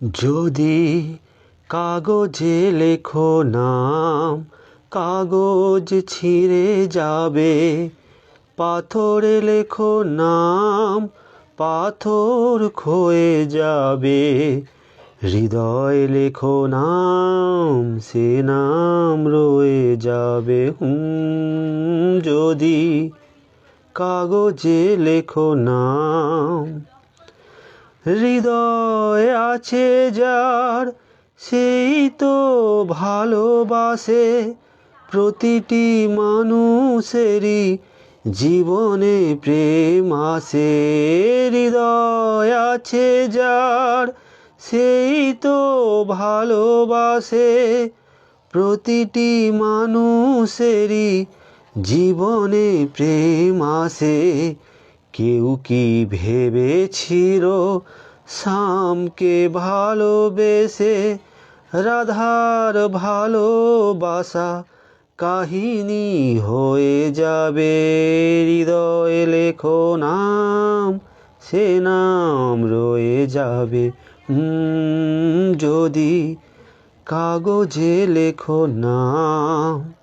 যদি কাগজে লেখো নাম, কাগজ ছিঁড়ে যাবে। পাথরে লেখো নাম, পাথর ক্ষয়ে যাবে। হৃদয়ে লেখো নাম, সে নাম রয়ে যাবে। যদি কাগজে লেখো নাম। হৃদয় আছে যার, সেই তো ভালোবাসে। প্রতিটি মানুষেরই জীবনে প্রেম আসে। হৃদয় আছে যার, সেই তো ভালোবাসে। প্রতিটি মানুষেরই জীবনে প্রেম আসে। কেউ কি ভেবেছিল শ্যামকে ভালোবেসে রাধার ভালোবাসা কাহিনী হয়ে যাবে। হৃদয়ে লেখো নাম, সে নাম রয়ে যাবে। যদি কাগজে লেখো নাম।